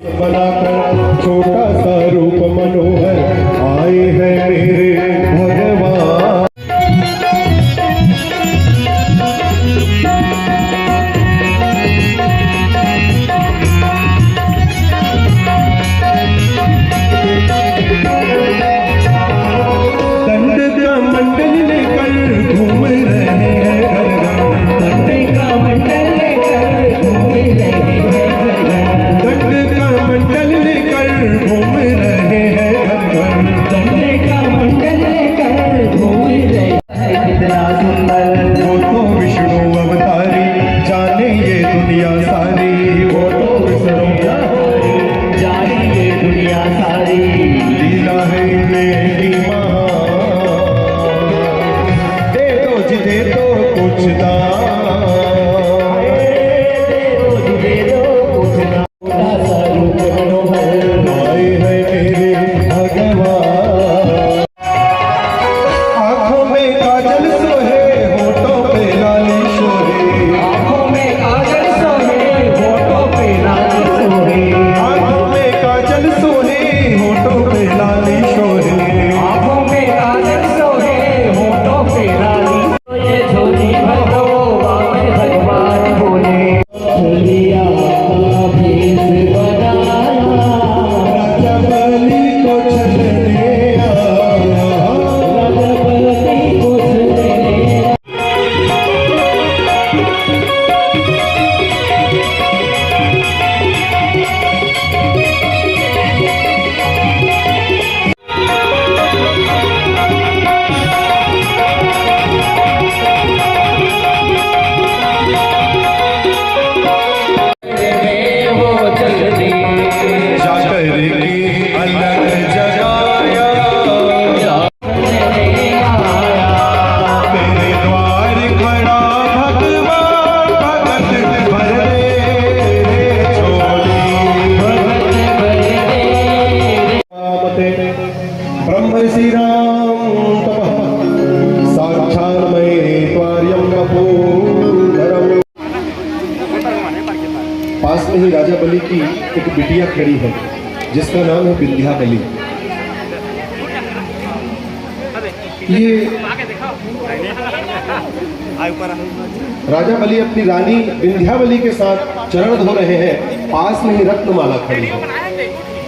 बनाकर छोटा सा रूप मनोहर आए हैं मेरे भगवान। दंड का मंडल लेकर घूम रहे हैं घर घर, दंड का मंडल लेकर घूम रहे हैं, दंड का मंडल लेकर घूम रहे हैं घर घर, दंड का मंडल लेकर घूम रहे हैं। कितना सुंदर वो तो विष्णु अवतारी, जाने ये दुनिया सारी, वो तो विष्णु अवतारी, जाने ये दुनिया सारी, लीला है मेरी दे दो कुछ दान, दे दो कुछ दान, छोटा सा रूप मनोहर आए हैं मेरे भगवान। आँखों में काजल सोहे, होठों पे लाली शोहे, आँखों में काजल सोहे, होठों पे लाली शोहे, आँखों में काजल सोहे, होठों पे लाली शोहे, आँखों में काजल सोहे, होठों पे लाली ब्रह्मर्षि राम तपः साक्षान्मये त्वार्यं वपुधरम्। पास में ही राजा बलि की एक बिटिया खड़ी है जिसका नाम है विंध्याबली। ये राजा बलि अपनी रानी विंध्याबली के साथ चरण धो रहे हैं। पास में ही रत्नमाला खड़ी है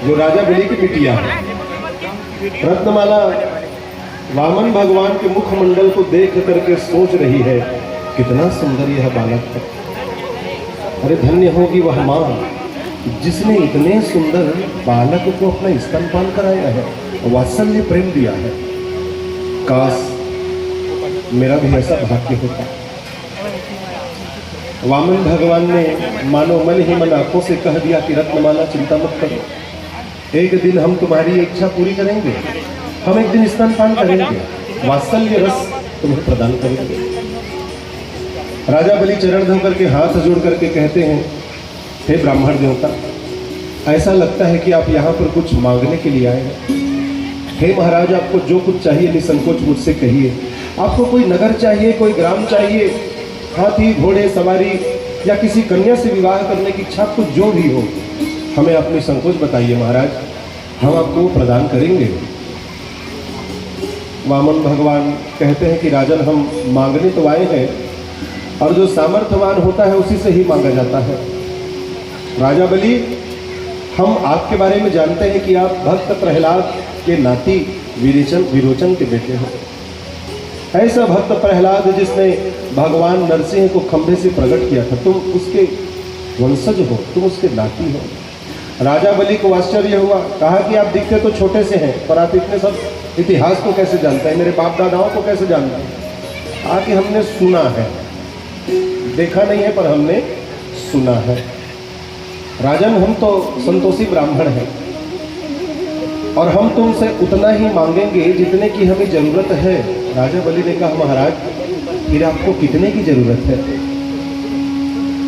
जो राजा बलि की बिटिया है। रत्नमाला वामन भगवान के मुखमंडल को देख करके सोच रही है कितना सुंदर यह बालक है। अरे धन्य होगी वह माँ जिसने इतने सुंदर बालक को अपना स्तनपान कराया है, वात्सल्य प्रेम दिया है। काश मेरा भी ऐसा भाग्य होता। वामन भगवान ने मानो मन ही मन आंखों से कह दिया कि रत्नमाला चिंता मत करो, एक दिन हम तुम्हारी इच्छा पूरी करेंगे, हम एक दिन स्तनपान करेंगे, वात्सल्य रस तुम्हें प्रदान करेंगे। राजा बलि चरण धो करके हाथ जोड़ करके कहते हैं, हे ब्राह्मण देवता, ऐसा लगता है कि आप यहाँ पर कुछ मांगने के लिए आए हैं। हे महाराज, आपको जो कुछ चाहिए निसंकोच मुझसे कहिए। आपको कोई नगर चाहिए, कोई ग्राम चाहिए, हाथी घोड़े सवारी या किसी कन्या से विवाह करने की इच्छा, आपको जो भी हो हमें अपनी संकोच बताइए महाराज, हम आपको प्रदान करेंगे। वामन भगवान कहते हैं कि राजन, हम मांगने तो आए हैं और जो सामर्थ्यवान होता है उसी से ही मांगा जाता है। राजा बलि, हम आपके बारे में जानते हैं कि आप भक्त प्रहलाद के नाती विरोचन के बेटे हैं। ऐसा भक्त प्रहलाद जिसने भगवान नरसिंह को खंभे से प्रकट किया था, तुम उसके वंशज हो, तुम उसके नाती हो। राजा बलि को आश्चर्य हुआ, कहा कि आप दिखते तो छोटे से हैं पर आप इतने सब इतिहास को कैसे जानते हैं, मेरे बाप दादाओं को कैसे जानते हैं? आके हमने सुना है, देखा नहीं है पर हमने सुना है। राजन, हम तो संतोषी ब्राह्मण हैं और हम तुमसे उतना ही मांगेंगे जितने की हमें जरूरत है। राजा बलि ने कहा, महाराज फिर आपको कितने की जरूरत है?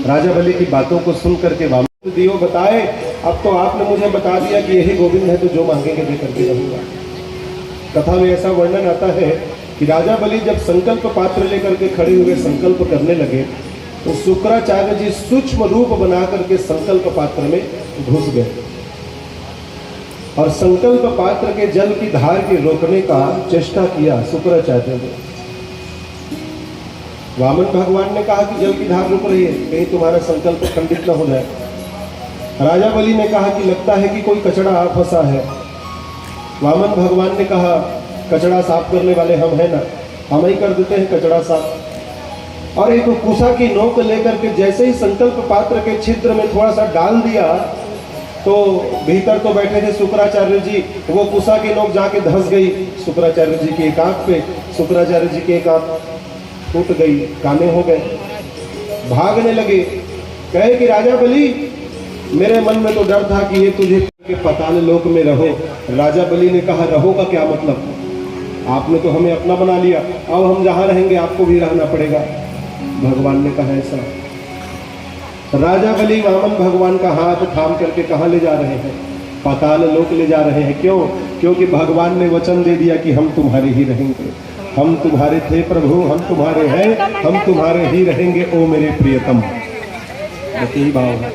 राजा बलि की बातों को सुन करके वामन दियो बताए, अब तो आपने मुझे बता दिया कि यही गोविंद है, तो जो मांगेंगे दे करके रहूंगा। कथा में ऐसा वर्णन आता है कि राजा बलि जब संकल्प पात्र लेकर के खड़े हुए संकल्प करने लगे तो शुक्राचार्य जी सूक्ष्म रूप बना करके संकल्प पात्र में घुस गए। और संकल्प पात्र के जल की धार के रोकने का चेष्टा किया शुक्राचार्य ने। वामन भगवान ने कहा कि जल की धार रुक रही है, कहीं तुम्हारा संकल्प खंडित न हो जाए। राजा बलि ने कहा कि लगता है कि कोई कचड़ा आ फंसा है। वामन भगवान ने कहा कचड़ा साफ करने वाले हम हैं ना, हम ही कर देते हैं कचड़ा साफ। और एक कुशा की नोक लेकर के जैसे ही संकल्प पात्र के छिद्र में थोड़ा सा डाल दिया तो भीतर तो बैठे थे शुक्राचार्य जी, वो कुशा की नोक जाके धंस गई शुक्राचार्य जी की एक आंख पे। शुक्राचार्य जी की एक आंख टूट गई, काने हो गए, भागने लगे। कहे कि राजा बलि, मेरे मन में तो डर था कि ये तुझे के पाताल लोक में रहो। राजा बलि ने कहा रहो का क्या मतलब, आपने तो हमें अपना बना लिया, अब हम जहाँ रहेंगे आपको भी रहना पड़ेगा। भगवान ने कहा ऐसा। राजा बलि वामन भगवान का हाथ थाम करके कहाँ ले जा रहे हैं? पाताल लोक ले जा रहे हैं। क्यों? क्योंकि भगवान ने वचन दे दिया कि हम तुम्हारे ही रहेंगे, हम तुम्हारे थे प्रभु, हम तुम्हारे हैं, हम तुम्हारे ही रहेंगे ओ मेरे प्रियतम। यही भाव है।